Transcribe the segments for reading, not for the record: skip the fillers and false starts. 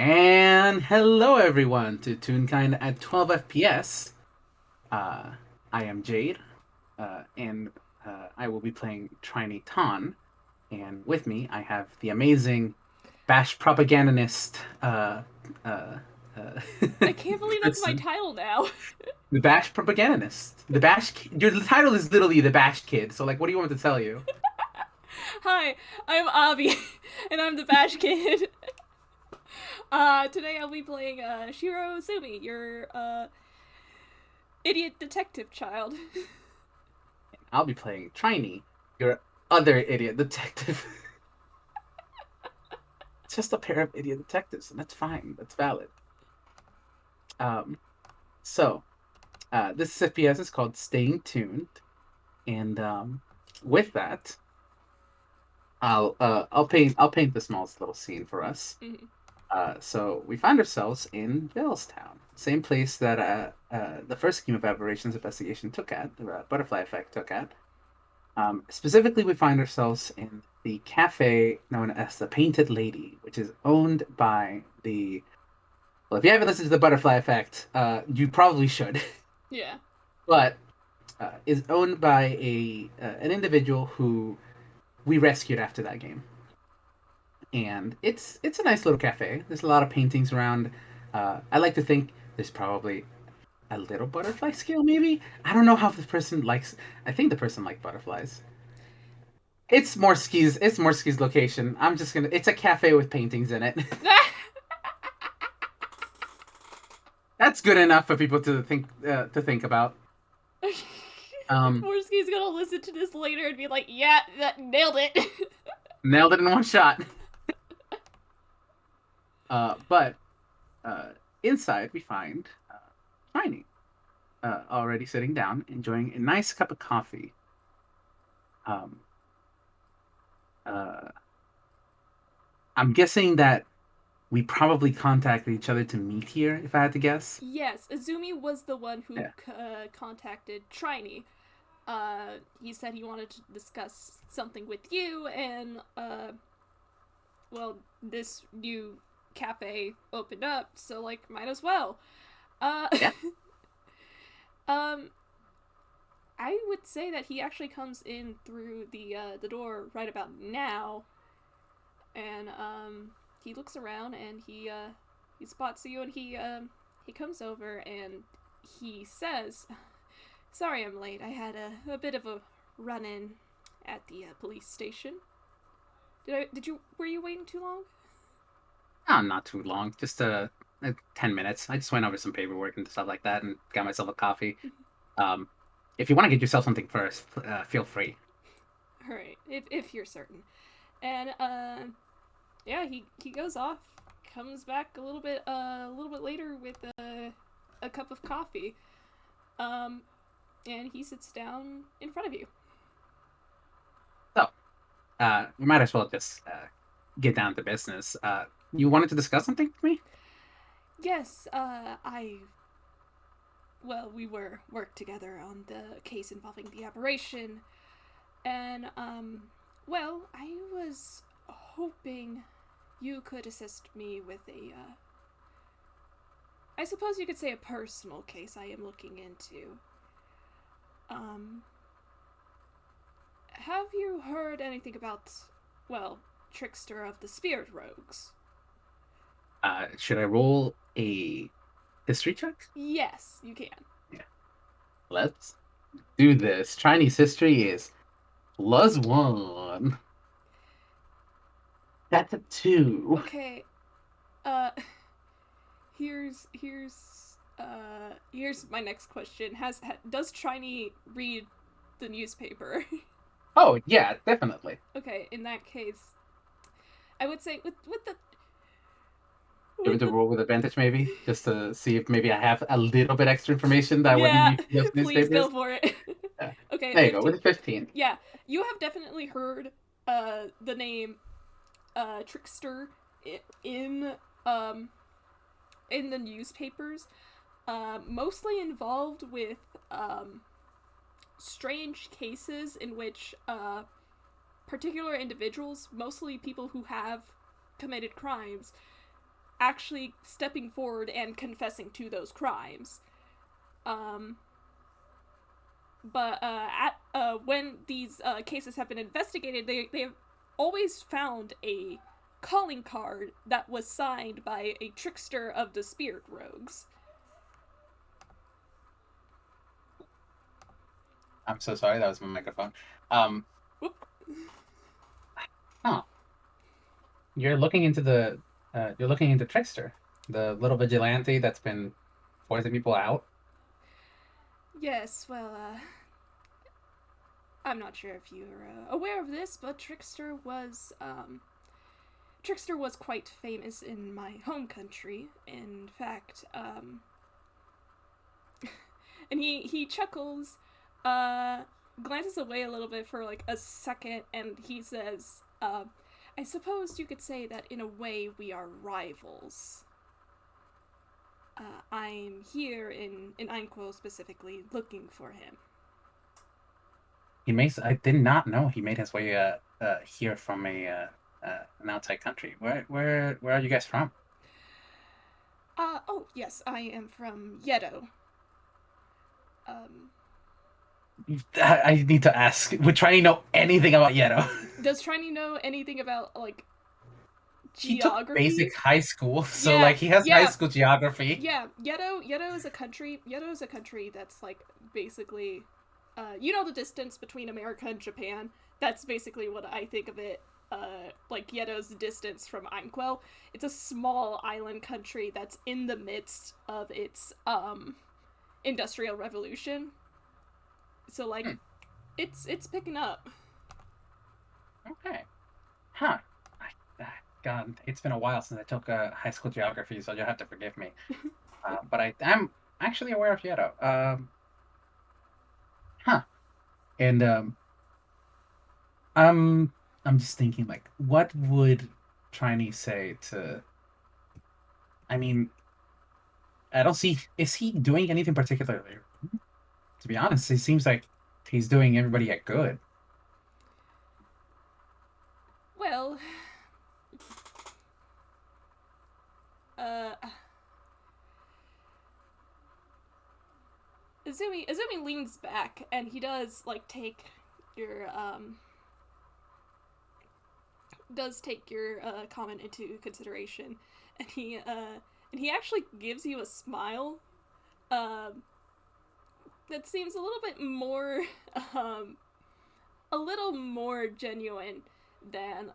And hello everyone to Toonkind at 12 FPS. Uh, I am Jade, and I will be playing Triny Ton. And with me, I have the amazing Bash propagandist, uh, uh, I can't believe that's my person. title now. The Bash propagandist. Your title is literally the Bash Kid. So, like, what do you want me to tell you? Hi, I'm Avi, and I'm the Bash Kid. Today I'll be playing Shiro Azumi, your idiot detective child. I'll be playing Triny, your other idiot detective. It's just a pair of idiot detectives, and that's fine. That's valid. Um, so, this FPS is called Staying Tuned, and with that, I'll paint the smallest little scene for us. Mhm. So we find ourselves in Billstown, same place that the first scheme of aberrations investigation took at, the butterfly effect took at. Specifically, we find ourselves in the cafe known as the Painted Lady, which is owned by the. Well, if you haven't listened to the butterfly effect, you probably should. Yeah. But is owned by an individual who we rescued after that game, and it's a nice little cafe. There's a lot of paintings around. I like to think there's probably a little butterfly scale, maybe. I don't know how the person likes. I think the person liked butterflies. It's more skis. It's more skis location. I'm just gonna. It's a cafe with paintings in it. That's good enough for people to think about. Um, Morsky's gonna listen to this later and be like, yeah, that nailed it. Nailed it in one shot. But uh, inside we find Tiny already sitting down, enjoying a nice cup of coffee. Um, uh, I'm guessing that we probably contacted each other to meet here, if I had to guess. Yes, Azumi was the one who Yeah. contacted Triny. He said he wanted to discuss something with you, and well, this new cafe opened up, so like, might as well. Uh, Yeah. um, I would say that he actually comes in through the door right about now, and he looks around and he spots you, and he comes over and he says, "Sorry, I'm late. I had a bit of a run in at the police station. Did you were you waiting too long?" Oh, not too long. Just 10 minutes. I just went over some paperwork and stuff like that and got myself a coffee. Um, if you want to get yourself something first, feel free. All right, if you're certain. And yeah, he goes off, comes back a little bit later with a cup of coffee. Um, and he sits down in front of you. So, we might as well just get down to business. You wanted to discuss something with me? Yes, well, we were worked together on the case involving the aberration, and well, I was hoping you could assist me with I suppose you could say a personal case I am looking into. Um, have you heard anything about, well, Trickster of the Spirit Rogues? Should I roll a history check? Yes, you can. Yeah. Let's do this. Chinese history is +1. That's a 2. Okay, uh, here's my next question. Does Trini read the newspaper? Oh, yeah, definitely. Okay, in that case, I would say with the Give it with a the roll with advantage, maybe, just to see if maybe I have a little bit extra information that I wouldn't yeah, use in those please go newspapers. for it. Yeah. Okay, There you go, 15. with a 15. Yeah, you have definitely heard the name Trickster in um in the newspapers, mostly involved with strange cases in which particular individuals, mostly people who have committed crimes, actually stepping forward and confessing to those crimes. Um, when these cases have been investigated, they have always found a calling card that was signed by a trickster of the spirit rogues. I'm so sorry, that was my microphone. Um, Whoop. huh. You're looking into Trickster, the little vigilante that's been forcing people out. Yes, well, I'm not sure if you're aware of this, but Trickster was quite famous in my home country. In fact, and he chuckles, uh, glances away a little bit for like a second, and he says, "I suppose you could say that in a way we are rivals. I'm here in Einquo specifically looking for him." I did not know he made his way here from an outside country. Where are you guys from? Oh yes, I am from Yedo. Um, I need to ask. Would Triny know anything about Yeto? does Triny know anything about like He took geography? basic high school, so Yeah, like he has high yeah, school geography. yeah. Yedo is a country. Yedo is a country that's like basically, you know, the distance between America and Japan. That's basically what I think of it. Like Yedo's distance from Einquo. It's a small island country that's in the midst of its industrial revolution. So like, Hmm, it's picking up. okay. Huh. God, it's been a while since I took high school geography, so you'll have to forgive me. But I'm actually aware of Yeto. Huh. And I'm I'm just thinking like, what would Trinity say to? I mean, I don't see. Is he doing anything particularly? To be honest, it seems like he's doing everybody a good. Well, uh, Azumi leans back and he does like your take your comment into consideration, and he actually gives you a smile, um, that seems a little bit more um, a little more genuine than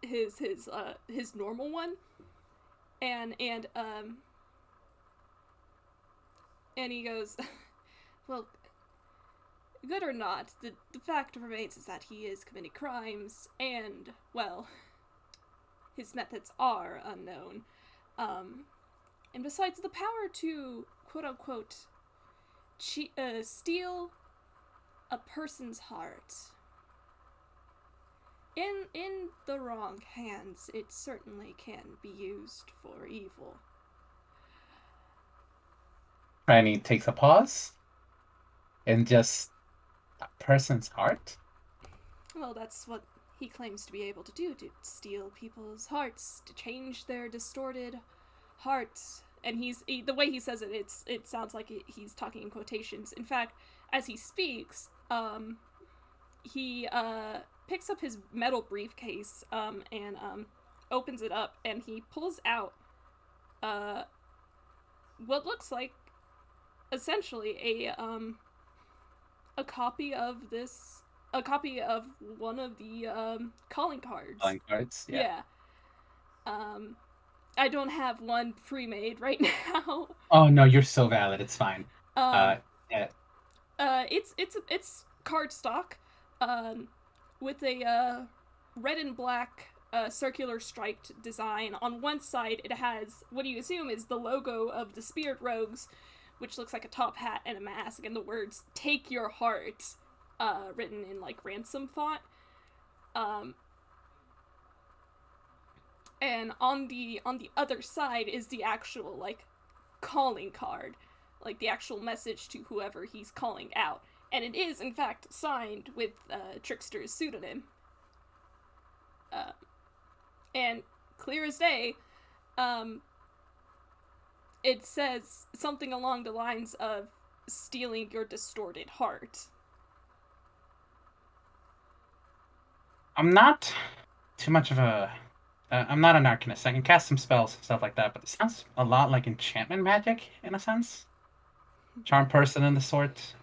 his normal one, and and he goes, well, good or not, the fact remains is that he is committing crimes, and, well, his methods are unknown. Um, and besides, the power to, quote unquote, steal a person's heart. In the wrong hands, it certainly can be used for evil. Trinity takes a pause and just a person's heart. Well, that's what he claims to be able to steal people's hearts, to change their distorted hearts. And the way he says it sounds like he's talking in quotations. In fact, as he speaks, he picks up his metal briefcase, and opens it up, and he pulls out uh, what looks like essentially a copy of this a copy of one of the calling cards. Calling cards, yeah. Yeah. Um, I don't have one pre-made right now. Oh no, you're so valid. It's fine. um, Uh, yeah. it's card stock, um, with a red and black circular striped design. On one side, it has what you assume is the logo of the Spirit Rogues, which looks like a top hat and a mask, and the words "Take Your Heart" written in like ransom font. Um, and on the other side is the actual like calling card, like the actual message to whoever he's calling out, and it is in fact signed with Trickster's pseudonym. Uh, and clear as day, Um, it says something along the lines of stealing your distorted heart. I'm not too much of a. I'm not an arcanist. I can cast some spells, stuff like that, but it sounds a lot like enchantment magic in a sense. Charm person in the sort.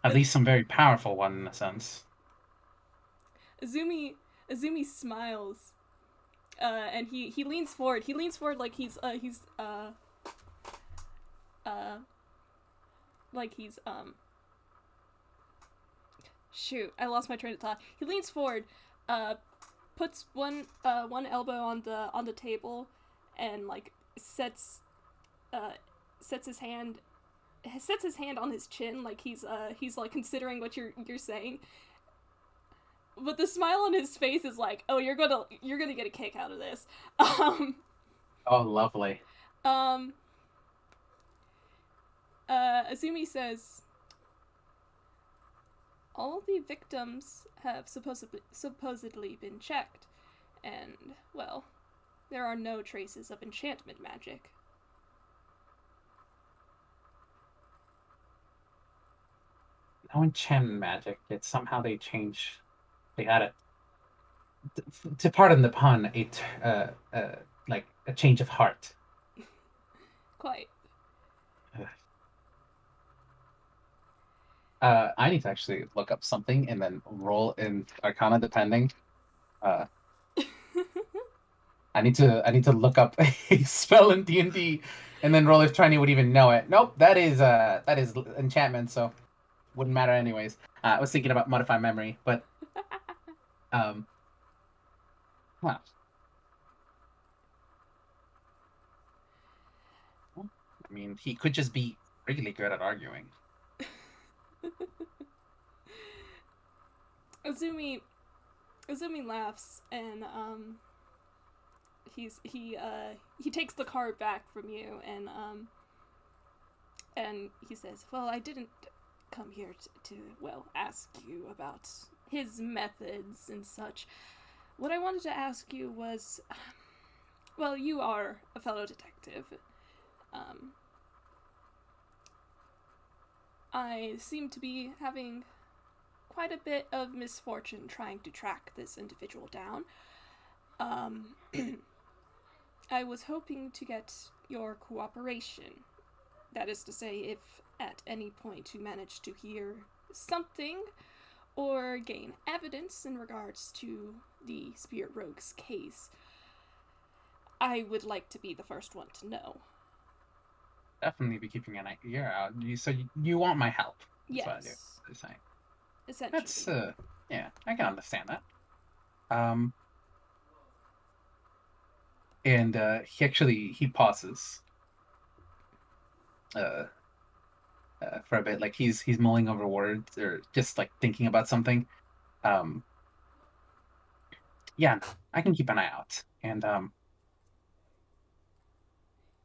At least some very powerful one in a sense. Azumi Azumi smiles, and he leans forward. He leans forward uh like he's shoot, I lost my train of thought. He leans forward, uh, puts one elbow on the table, and like uh sets his hand sets his hand on his chin, like he's like considering what you're saying. But the smile on his face is like, oh, you're gonna get a kick out of this. Um, Oh, lovely. um, Azumi says, all the victims have supposedly been checked, and, well, there are no traces of enchantment magic. No enchantment magic. It's somehow they change. They added, to pardon the pun, like a change of heart. Quite. I need to actually look up something and then roll in Arcana depending. Uh, I need to look up a spell in D&D and then roll if Triny would even know it. Nope, that is enchantment, so wouldn't matter anyways. I was thinking about modify memory, but um, huh. I mean, he could just be really good at arguing. Azumi Azumi laughs, and he takes the card back from you, and he says, well, I didn't come here to well, ask you about his methods and such. What I wanted to ask you was, well, you are a fellow detective. Um, I seem to be having quite a bit of misfortune trying to track this individual down. Um, I was hoping to get your cooperation. That is to say, if at any point you manage to hear something or gain evidence in regards to the Spirit Rogue's case, I would like to be the first one to know. Definitely be keeping an ear out. So you want my help? That's what I do. Yes, I say. That's essentially. yeah, I can understand that. Um, and he pauses uh, for a bit, like he's mulling over words or just like thinking about something. Um, yeah, no, I can keep an eye out. And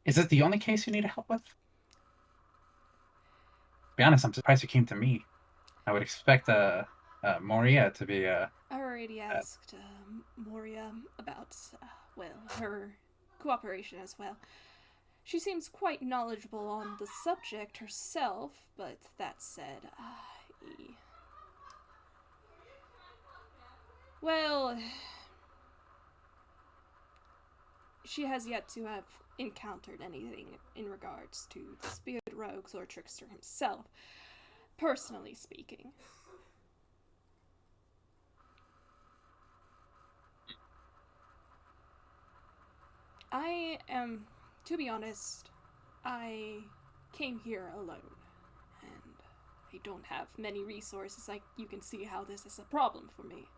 is this the only case you need help with? To be honest, I'm surprised you came to me. I would expect Moria to be I already uh asked Moria about, well, her cooperation as well. She seems quite knowledgeable on the subject herself, but that said, well, she has yet to have encountered anything in regards to the Spirit Rogues or Trickster himself, personally speaking. I am, to be honest, I came here alone, and I don't have many resources. Like, you can see how this is a problem for me.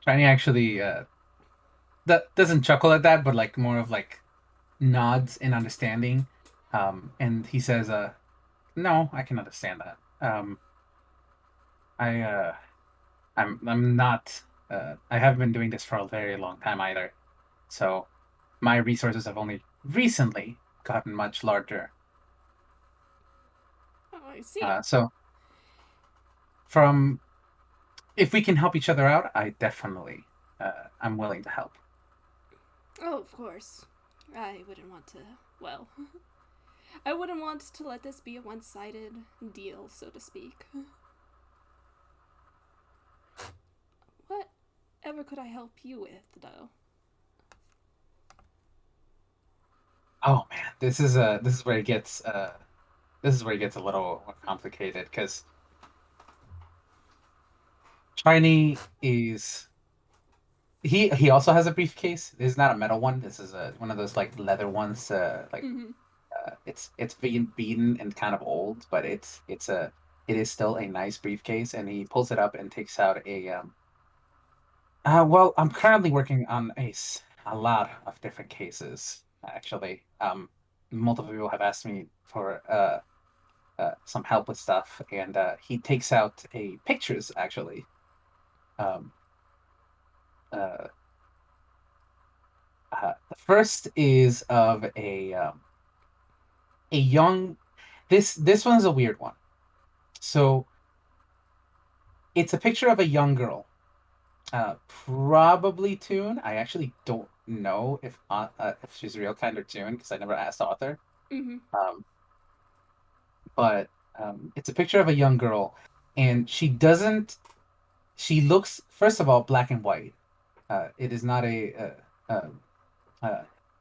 Shiny actually that doesn't chuckle at that, but like more of like nods in understanding. And he says, no, I can understand that. I I'm not I haven't been doing this for a very long time either. So my resources have only recently gotten much larger. Oh, I see. So from if we can help each other out, I'm willing to help. Oh, of course. I wouldn't want to. Well, I wouldn't want to let this be a one sided deal, so to speak. Whatever could I help you with, though? Oh man, this is where it gets a little more complicated because Triny is he also has a briefcase. This is not a metal one. This is a one of those like leather ones. Mm-hmm. It's being beaten and kind of old, but it is still a nice briefcase. And he pulls it up and takes out well, I'm currently working on a lot of different cases actually. Multiple people have asked me for some help with stuff, and he takes out a pictures actually. Um, uh, the first is of a young. This one's a weird one. So it's a picture of a young girl, probably Toon. I actually don't know if she's real kind or Toon because I never asked the author. Mm-hmm. Um, but it's a picture of a young girl, and she doesn't. She looks first of all black and white. It is not uh,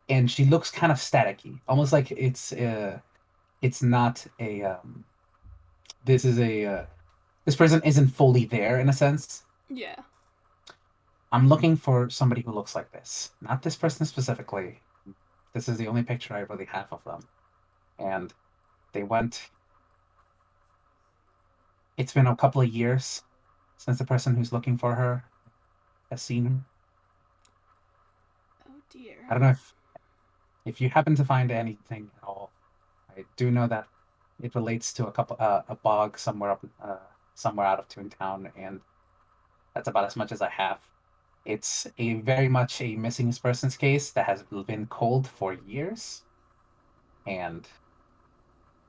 and she looks kind of staticky, almost like it's not a this is a this person isn't fully there in a sense. Yeah. I'm looking for somebody who looks like this, not this person specifically. This is the only picture I really have of them, and they went. It's been a couple of years since the person who's looking for her has seen her. Oh dear. I don't know if you happen to find anything at all. I do know that it relates to a bog somewhere out of Toontown, and that's about as much as I have. It's a very much a missing persons case that has been cold for years, and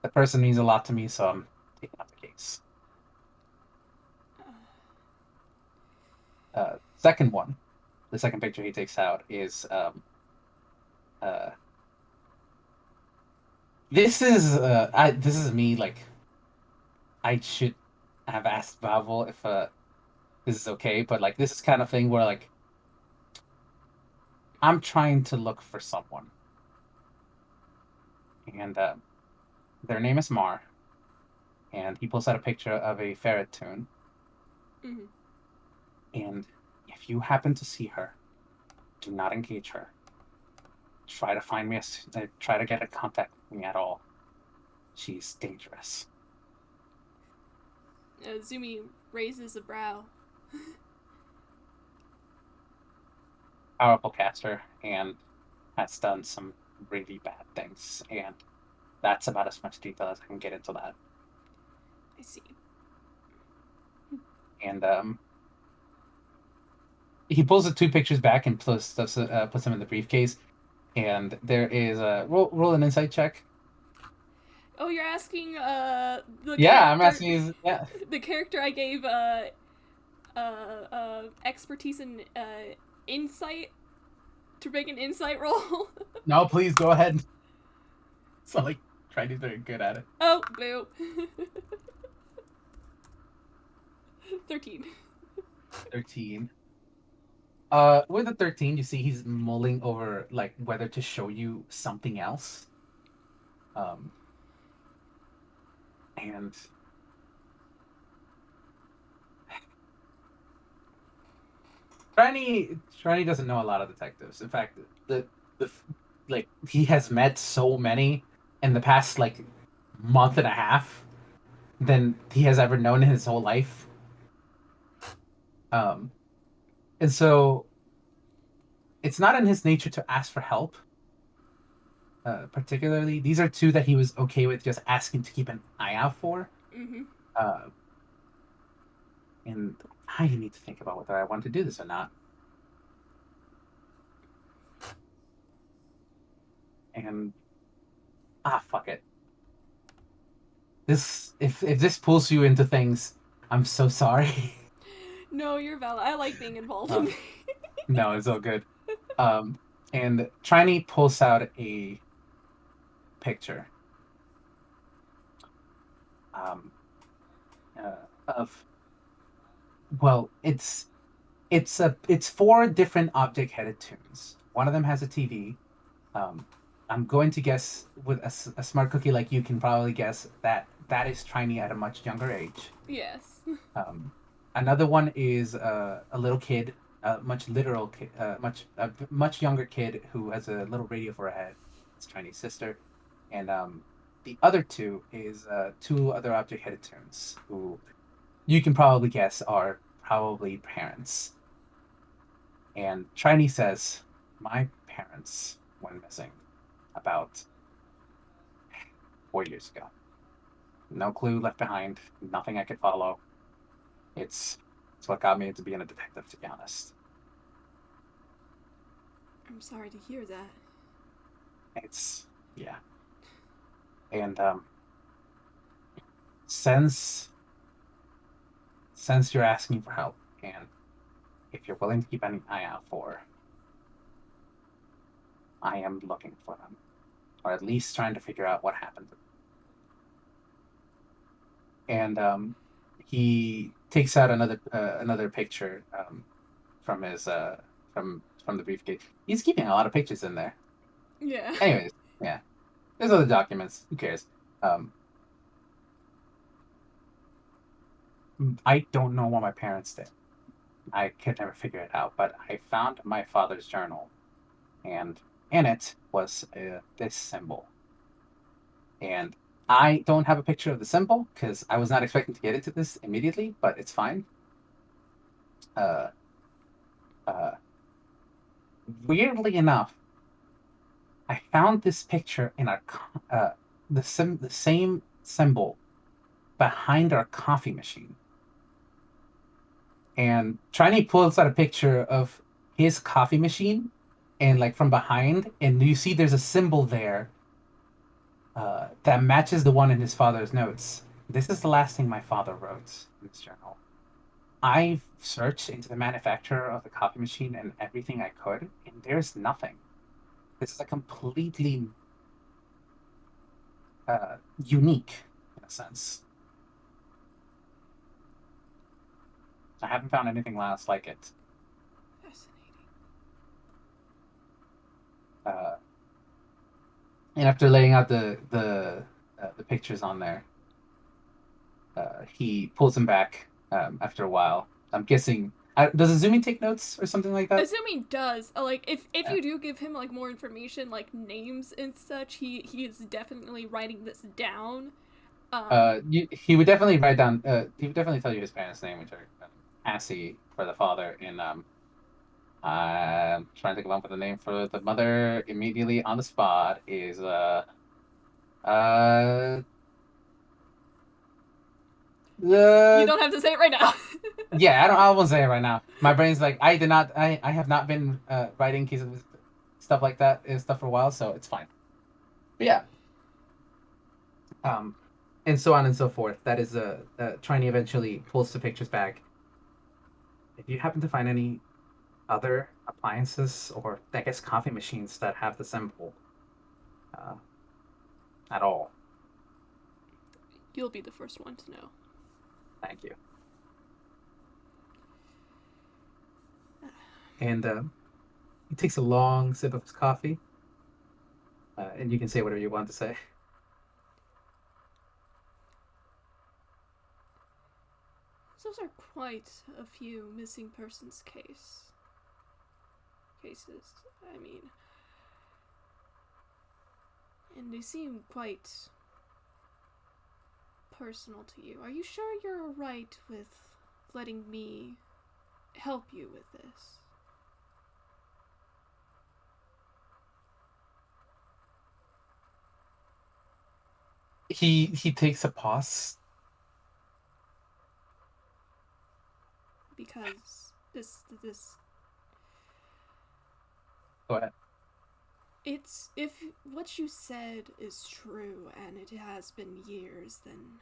the person means a lot to me, so I'm taking up the case. Second one, the second picture he takes out is uh, this is me like I should have asked Bavel if this is okay, but like this is kind of thing where like I'm trying to look for someone, and their name is Mar, and he pulls out a picture of a ferret tune, Mm-hmm. and if you happen to see her, do not engage her. Try to find me, try to get in contact with me at all. She's dangerous. Zumi raises a brow. Powerful caster, and has done some really bad things, and that's about as much detail as I can get into that. I see. And he pulls the two pictures back and puts them in the briefcase. And there is a roll an insight check. Oh, you're asking the Yeah, I'm character asking you. Yeah, the character I gave expertise in insight to make an insight roll. no, please go ahead. So like, try to very good at it. Oh, boo. 13. 13. With the 13, you see he's mulling over like whether to show you something else. Um, and Triny doesn't know a lot of detectives. In fact, the like he has met so many in the past like month and a half than he has ever known in his whole life. Um, and so it's not in his nature to ask for help. Particularly, these are two that he was okay with just asking to keep an eye out for. Mm-hmm. Uh, and I need to think about whether I want to do this or not. And fuck it. This if this pulls you into things, I'm so sorry. No, you're valid. I like being involved in Uh, no, it's all good. Um, and Triny pulls out a picture um, of well, it's four different object-headed tunes. One of them has a TV. Um, I'm going to guess with a smart cookie like you can probably guess that that is Triny at a much younger age. Yes. Um, Another one is a little kid, much younger kid who has a little radio for a head. It's Chinese sister, and the other two is two other object-headed tunes who you can probably guess are probably parents. And Trini says, "My parents went missing about 4 years ago. No clue left behind. Nothing I could follow. It's it's what got me into being a detective, to be honest. I'm sorry to hear that. It's yeah. And since since you're asking for help, and if you're willing to keep an eye out for, I am looking for them, or at least trying to figure out what happened to them." And he takes out another picture from his from the briefcase. He's keeping a lot of pictures in there. Yeah. Anyways, yeah, there's other documents. Who cares? Um, I don't know what my parents did. I could never figure it out, but I found my father's journal, and in it was this symbol. And I don't have a picture of the symbol because I was not expecting to get into this immediately, but it's fine. Uh, uh, Weirdly enough, I found this picture in the same symbol behind our coffee machine. And Trini pulls out a picture of his coffee machine, and like from behind, and you see there's a symbol there that matches the one in his father's notes. This is the last thing my father wrote in this journal. I've searched into the manufacturer of the coffee machine and everything I could, and there's nothing. This is a completely unique in a sense. I haven't found anything else like it. Fascinating. Uh, and after laying out the pictures on there, he pulls them back after a while. I'm guessing. Does Azumi take notes or something like that? Assuming does like if Yeah. you do give him like more information like names and such, he is definitely writing this down. He would definitely write down. He would definitely tell you his parents' name, which are Cassie for the father, and I'm trying to come up with a name for the mother immediately on the spot is uh You the don't have to say it right now. yeah, I won't say it right now. My brain's like I have not been writing cases of stuff like that stuff for a while, so it's fine. But yeah, um, and so on and so forth. That is Trini eventually pulls the pictures back. If you happen to find any other appliances or I guess coffee machines that have the symbol uh, at all, You'll be the first one to know. thank you. And he takes a long sip of his coffee, and you can say whatever you want to say. Those are quite a few missing persons cases. I mean, and they seem quite personal to you. Are you sure you're alright with letting me help you with this? He takes a pause. Because this Go ahead. it's if what you said is true and it has been years, then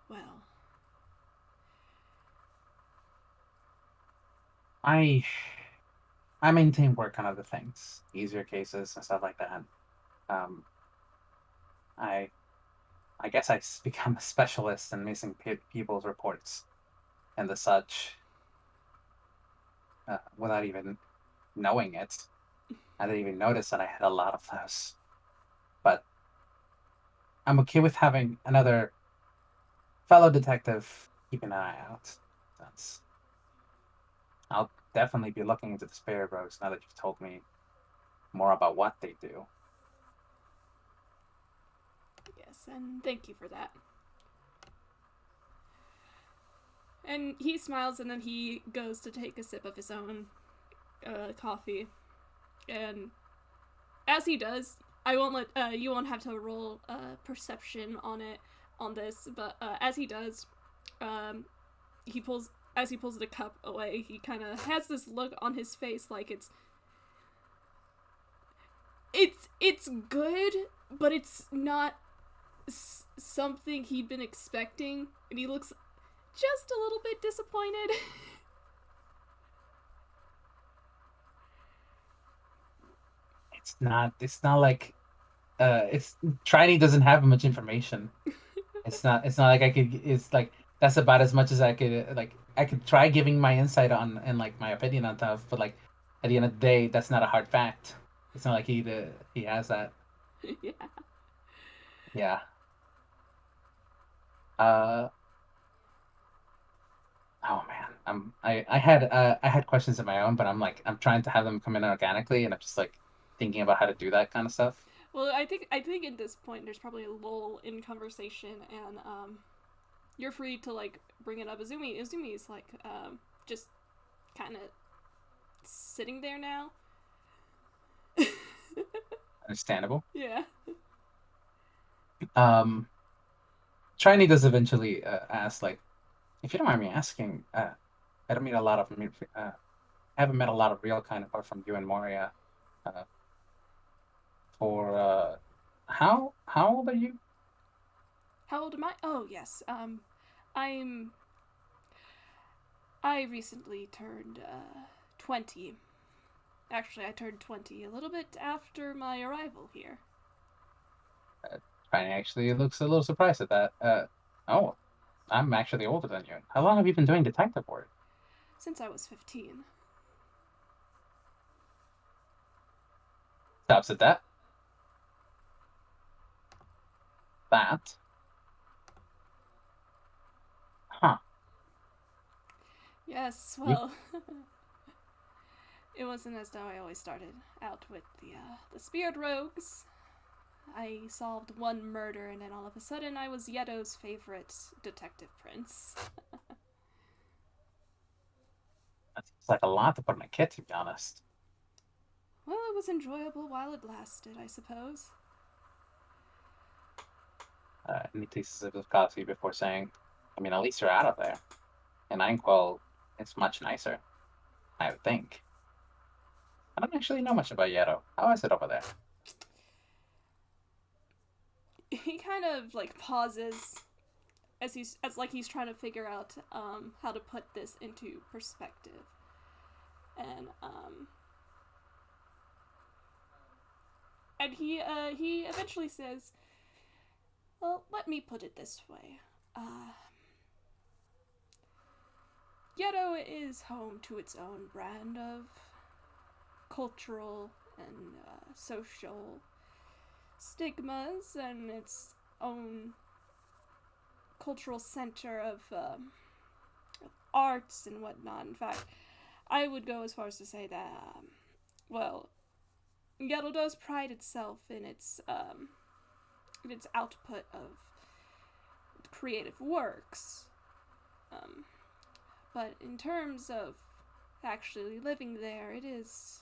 well, I I maintain work on other things, easier cases and stuff like that. Um, I I guess become a specialist in missing people's reports and the such without even knowing it. I didn't even notice that I had a lot of those. But I'm okay with having another fellow detective keep an eye out. That's I'll definitely be looking into the spirit rogues now that you've told me more about what they do. Yes, and thank you for that. And he smiles, and then he goes to take a sip of his own coffee. And as he does, I won't let you won't have to roll perception on this, but as he does, um, he pulls as he pulls the cup away. He kind of has this look on his face, like it's good, but it's not something he'd been expecting, and he looks just a little bit disappointed. It's not like it's Triny doesn't have much information. It's not like I could it's like that's about as much as I could like I could try giving my insight on and like my opinion on stuff, but like at the end of the day, that's not a hard fact. It's not like he has that. Yeah. Yeah. Uh oh man. I had questions of my own, but I'm trying to have them come in organically and I'm just like thinking about how to do that kind of stuff. Well, I think at this point there's probably a lull in conversation, and you're free to like bring it up. Azumi is like just kind of sitting there now. Understandable. Yeah. Um Trinity does eventually ask like if you don't mind me asking, I don't meet a lot of I haven't met a lot of real kind apart from you and Moria. Uh, for how old are you? How old am I? Oh yes. I'm. I recently turned 20. Actually, I turned 20 a little bit after my arrival here. Tiny actually looks a little surprised at that. Oh, I'm actually older than you. How long have you been doing detective work? Since I was 15. Stops at that. That. Huh. Yes, You, well, it wasn't as though I always started out with the spirit rogues. I solved one murder, and then all of a sudden, I was Yeto's favorite detective prince. that seems like a lot to put in a kid, to be honest. Well, it was enjoyable while it lasted, I suppose. And he takes a sip of coffee before saying, I mean, at least you're out of there. And Inkwell, it's much nicer, I would think. I don't actually know much about Yeto. How is it over there? He kind of like pauses as like he's trying to figure out how to put this into perspective, and he eventually says, "Well, let me put it this way. Yeto is home to its own brand of cultural and social stigmas and its own cultural center of arts and whatnot. In fact, I would go as far as to say that, well, Yeto does pride itself in its output of creative works. Um, but in terms of actually living there, it is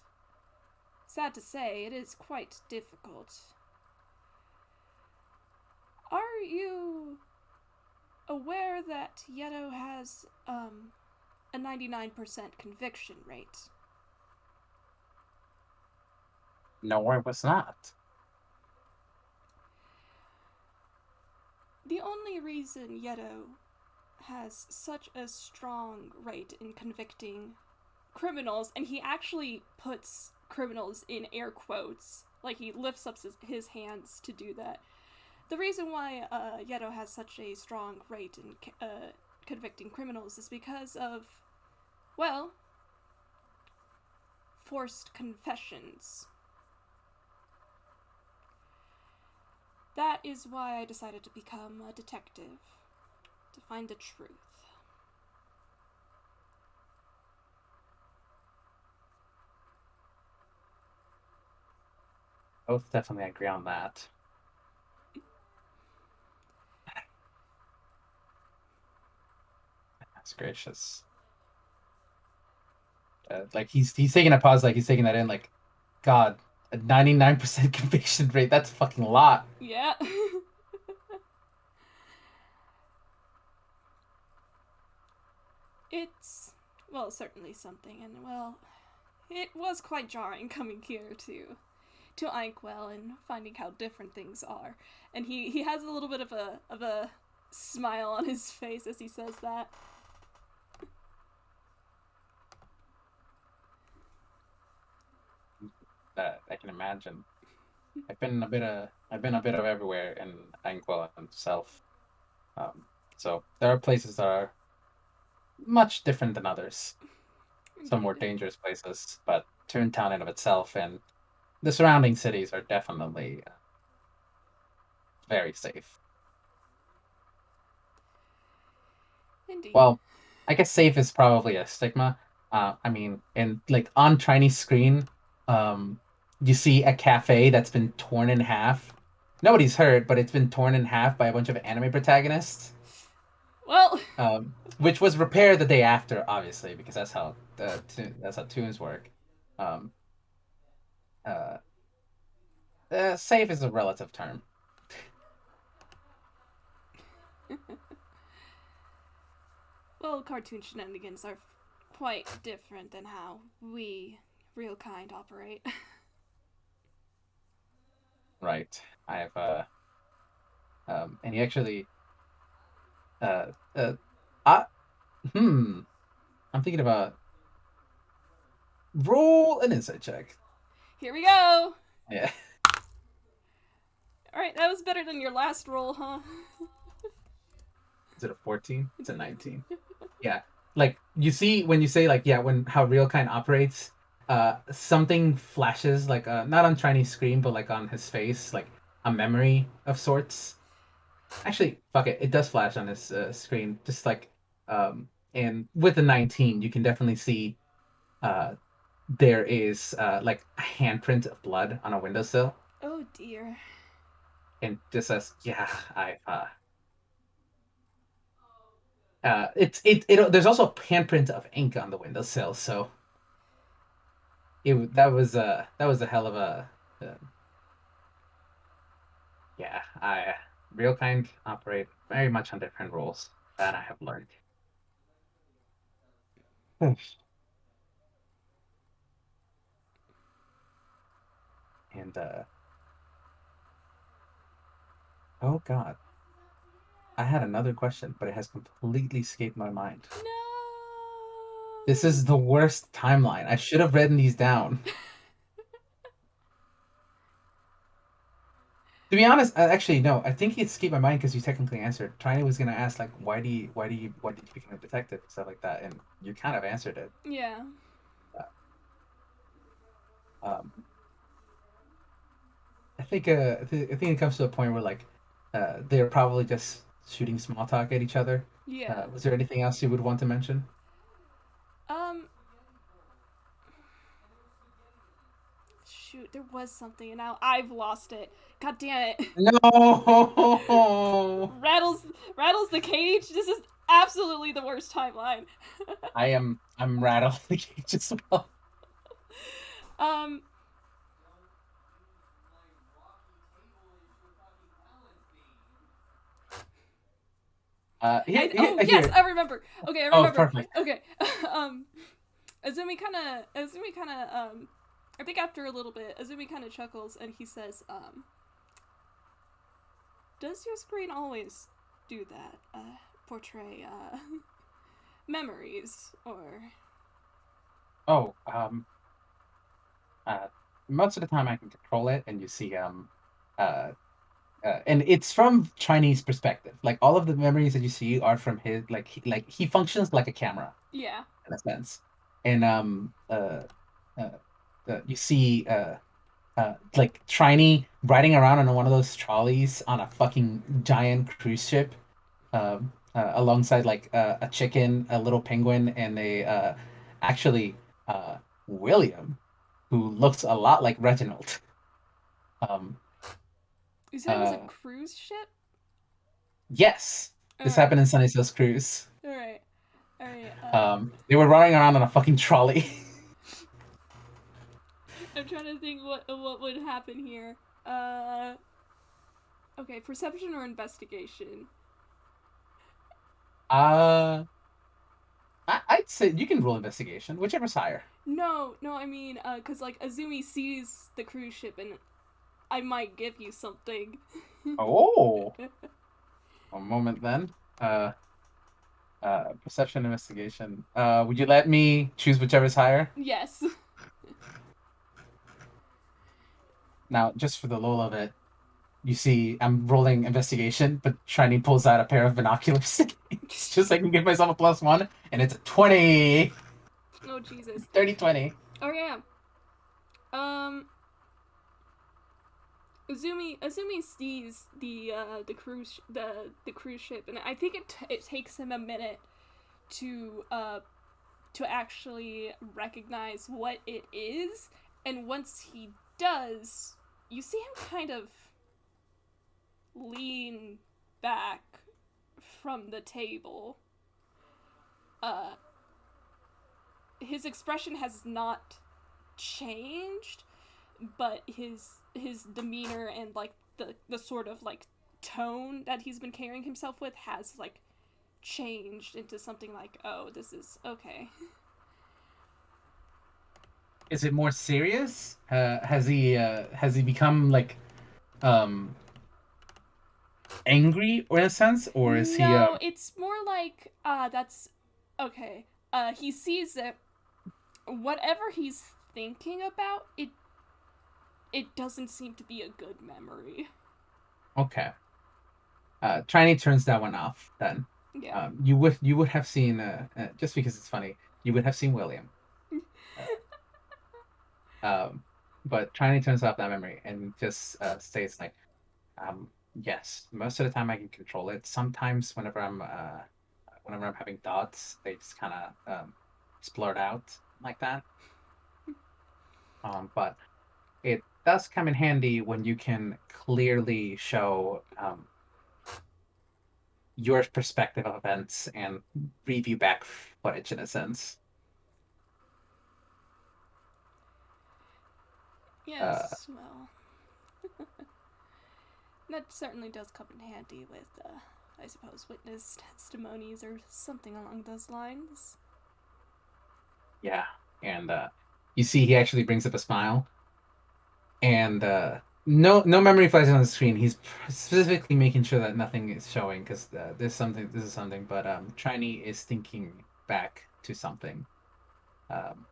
sad to say, it is quite difficult. Are you aware that Yeto has a 99% conviction rate? No, it was not. The only reason Yeto has such a strong rate in convicting criminals, and he actually puts criminals in air quotes. Like, he lifts up his hands to do that. The reason why Yeto has such a strong rate in convicting criminals is because of, well, forced confessions. That is why I decided to become a detective, to find the truth. Both definitely agree on that. That's gracious. Like he's taking a pause, like he's taking that in, like, God, a 99% conviction rate. That's a fucking lot. Yeah. It's, well, certainly something, and, well, it was quite jarring coming here to Inkwell and finding how different things are. And he has a little bit of a smile on his face as he says that. I can imagine. I've been a bit of everywhere in Anguilla itself. So there are places that are much different than others. Some more Indeed. dangerous places, but Toontown in of itself and the surrounding cities are definitely very safe. Indeed. Well, I guess safe is probably a stigma. I mean, and like on Triny screen, um, you see a cafe that's been torn in half. Nobody's hurt, but it's been torn in half by a bunch of anime protagonists. Well, Which was repaired the day after, obviously, because that's how tunes work. Um, uh, safe is a relative term, well, cartoon shenanigans are quite different than how we, real kind, operate. right? I've and he actually uh uh, I hmm, I'm thinking about roll an insight check. Here we go! Yeah, Alright, that was better than your last roll, huh? is it a 14? It's a 19. Yeah, like you see when you say like yeah when how real kind operates, something flashes like not on Chinese screen but like on his face like a memory of sorts. Actually, fuck it, it does flash on his screen just like and with the 19 you can definitely see uh there is like a handprint of blood on a windowsill Oh dear. and just says yeah I it there's also a handprint of ink on the windowsill so that was a hell of a uh, yeah. I real kind operate very much on different rules that I have learned. Hmm. And oh god, I had another question, but it has completely escaped my mind. This No! is the worst timeline. I should have written these down. To be honest, actually no. I think it escaped my mind because you technically answered. Tiny was gonna ask like, why did you become a detective and stuff like that, and you kind of answered it. Yeah. Um, I think it comes to a point where like they're probably just shooting small talk at each other. Yeah. Was there anything else you would want to mention? Um, shoot, there was something, and now I've lost it. God damn it. No, Rattles the cage. This is absolutely the worst timeline. I'm rattled as well. um, oh yes, Here. I remember. Okay, I Oh, remember. perfect. Okay, um, Azumi kind of, I think after a little bit, Azumi kind of chuckles and he says, "Does your screen always do that? Portray memories or?" Oh, uh, most of the time I can control it, and you see uh, and it's from Chinese perspective. Like all of the memories that you see are from his. Like he functions like a camera Yeah. in a sense, and uh, you see like Triny riding around on one of those trolleys on a fucking giant cruise ship, alongside like a chicken, a little penguin, and a actually uh, William, who looks a lot like Reginald. Um, You said it was a uh, cruise ship? yes, this Alright. happened in Sunnysdale's Cruise. Alright. Alright. They were running around on a fucking trolley. I'm trying to think what would happen here. Uh okay, perception or investigation? I'd say you can roll investigation, whichever's higher. No, no, I mean, cause like Azumi sees the cruise ship and I might give you something. Oh, a moment then. Perception investigation. Would you let me choose whichever's higher? Yes. Now, just for the lull of it, you see I'm rolling investigation, but Shiny pulls out a pair of binoculars. It's just so I can give myself a +1, and it's a 20, Oh Jesus. 30, 20. Oh yeah. Um, Azumi sees the cruise ship, and I think it takes him a minute to to actually recognize what it is, and once he does, you see him kind of lean back from the table. Uh, his expression has not changed, but his demeanor and like the sort of like tone that he's been carrying himself with has like changed into something like, oh, this is okay. Is it more serious? Has he become like um angry or in a sense, or is he No, it's more like that's okay. He sees it. Whatever he's thinking about, it doesn't seem to be a good memory. okay? Tiny turns that one off then. Yeah. You would have seen just because it's funny, you would have seen William. Uh, um, but Tiny turns off that memory and just states like, yes, most of the time I can control it. Sometimes whenever I'm having thoughts, they just kind of splurt out like that. But it does come in handy when you can clearly show your perspective of events and review back footage in a sense. Uh, Yes. Well, that certainly does come in handy with, I suppose, witness testimonies or something along those lines. yeah, and you see, he actually brings up a smile, and no memory flashes on the screen. He's specifically making sure that nothing is showing because there's something. This is something, but Trini is thinking back to something. Um,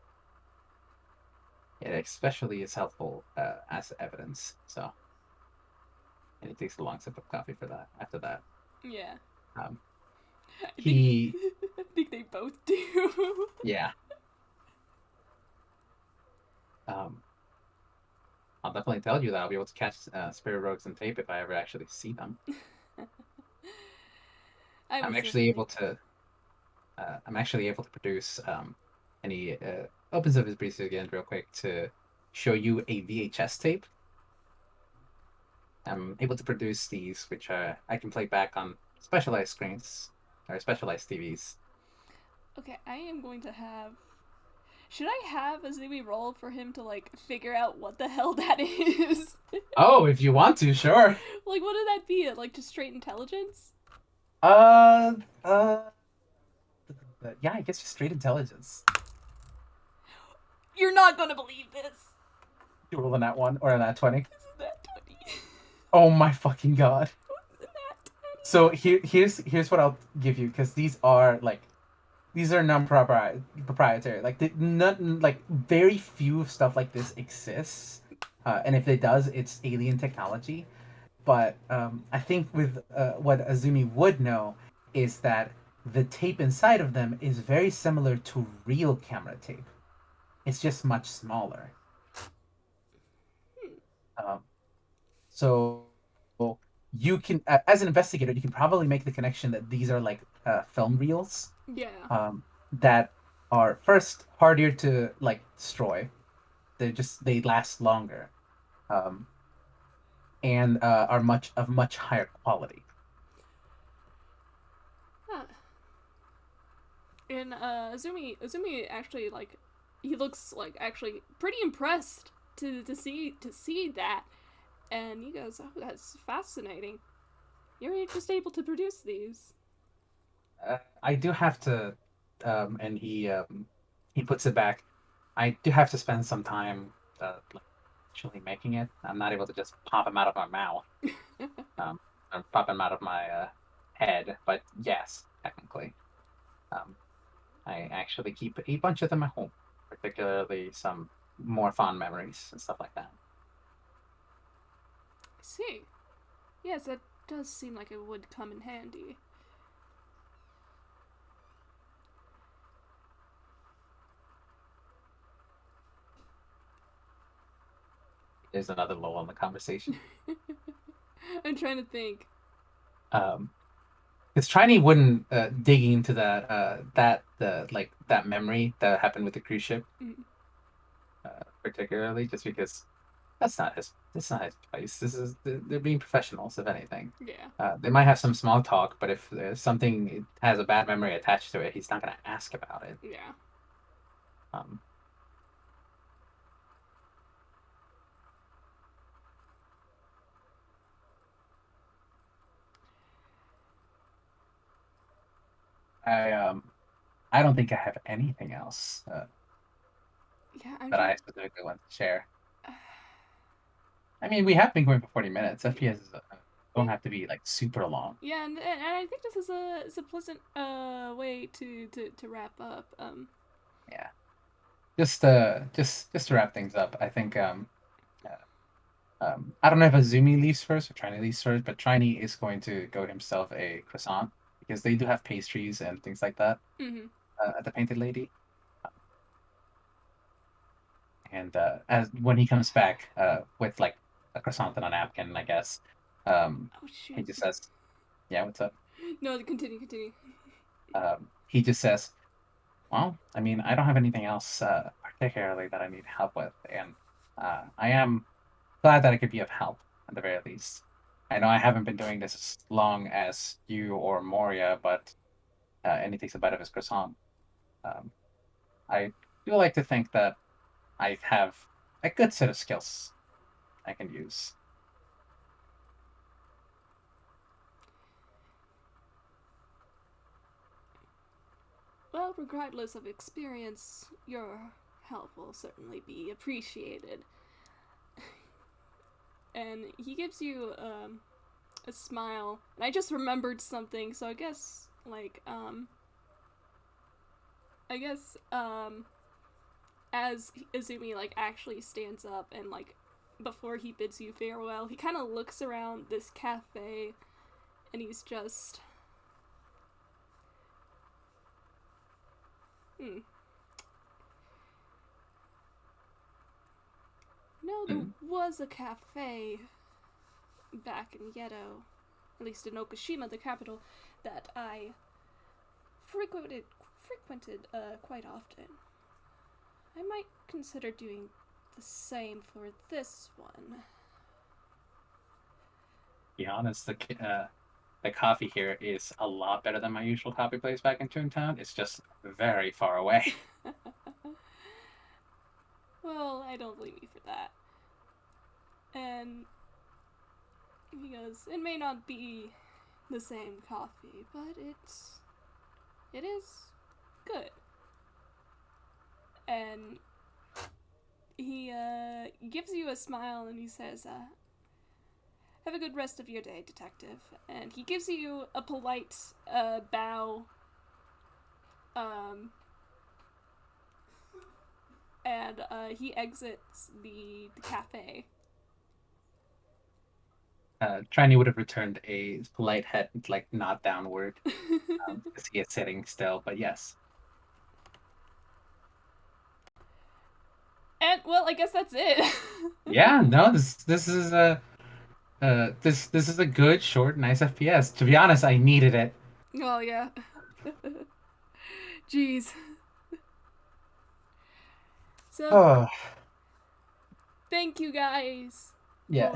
it especially is helpful as evidence. So, and he takes a long sip of coffee for that. After that, Yeah. um, I think he I think they both do. yeah. Um, I'll definitely tell you that I'll be able to catch spirit rogues and tape if I ever actually see them. I I'm was actually certainly. able to I'm actually able to produce and he opens up his briefcase again real quick to show you a VHS tape. I'm able to produce these, which I can play back on specialized screens or specialized TVs. Okay, I am going to have. Should I have a Zoomy roll for him to like figure out what the hell that is? Oh, if you want to, sure. Like, what did that be? Like, just straight intelligence? Uh, uh, yeah, I guess just straight intelligence. You're not gonna believe this. You roll on that one or on that 20. This is that 20. Oh my fucking god. This is that 20. So here's what I'll give you because these are like these are non-proprietary. Like not like very few stuff like this exists, and if it does, it's alien technology. But I think with what Azumi would know is that the tape inside of them is very similar to real camera tape. It's just much smaller. Hmm. Um, so you can, as an investigator, you can probably make the connection that these are like film reels Yeah. that are first harder to like destroy. They last longer, um, and are much higher quality. Huh. And Azumi actually like he looks like actually pretty impressed to see that, and he goes, "Oh, that's fascinating. You're just able to produce these." I do have to, and he puts it back. I do have to spend some time like, actually making it. I'm not able to just pop them out of my mouth, um, or pop them out of my head. But yes, technically, um, I actually keep a bunch of them at home, particularly some more fond memories and stuff like that. I see. Yes, that does seem like it would come in handy. There's another lull in the conversation. I'm trying to think. Um, Because Triny wouldn't digging into that memory that happened with the cruise ship, Mm, particularly just because that's not his place. They're being professionals, if anything. yeah. They might have some small talk, but if there's something has a bad memory attached to it, he's not going to ask about it. Yeah. Um, I I don't think I have anything else Yeah, I'm that trying. I specifically want to share. I mean, we have been going for 40 minutes. FPS Yeah, don't have to be like super long. yeah, and I think this is a pleasant way to wrap up. Yeah. Just to wrap things up, I think I don't know if Azumi leaves first or Triny leaves first, but Triny is going to go himself a croissant because they do have pastries and things like that Mm-hmm. at the Painted Lady. And as when he comes back with like a croissant and a napkin, I guess, Oh he shoot. just says, "Yeah, what's up?" No, continue. He just says, "Well, I mean, I don't have anything else particularly that I need help with, and I am glad that I could be of help at the very least. I know I haven't been doing this as long as you or Moria, but and he takes a bite of his croissant. Um, I do like to think that I have a good set of skills I can use. Well, regardless of experience, your help will certainly be appreciated. And he gives you a smile. And I just remembered something, so I guess as Izumi like actually stands up and like before he bids you farewell, he kind of looks around this cafe and he's just hmm. No, there Mm. was a cafe back in Yedo, at least in Okushima, the capital, that I frequented quite often. I might consider doing the same for this one. Be honest, the coffee here is a lot better than my usual coffee place back in Toontown. It's just very far away. Well, I don't blame you for that. And he goes, it may not be the same coffee, but it is good. And he gives you a smile and he says, have a good rest of your day, detective. And he gives you a polite bow Um, and he exits the cafe. Triny would have returned a polite head, like nod downward, because he is sitting still. But yes, And well, I guess that's it. yeah, no, this is a this is a good, short, nice FPS. To be honest, I needed it. Oh yeah. Jeez. So Oh, thank you guys yeah.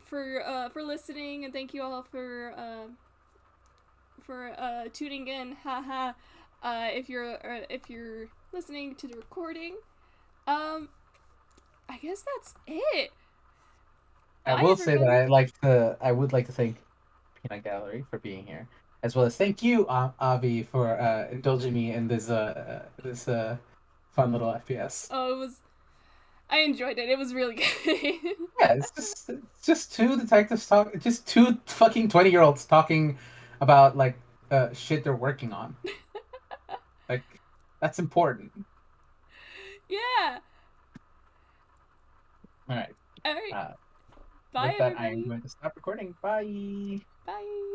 for for listening, and thank you all for tuning in. Haha. If you're listening to the recording, um, I guess that's it. I Bye, will say that everybody. I would like to thank Peanut Gallery for being here, as well as thank you, Avi, for indulging me in this fun little FPS. Oh, it was. I enjoyed it. It was really good. Yeah, it's just two detectives talk, just two fucking 20-year-olds talking about like shit they're working on. Like that's important. Yeah. All right. All right. Uh, Bye, with that, I am everybody. going to stop recording. Bye. Bye.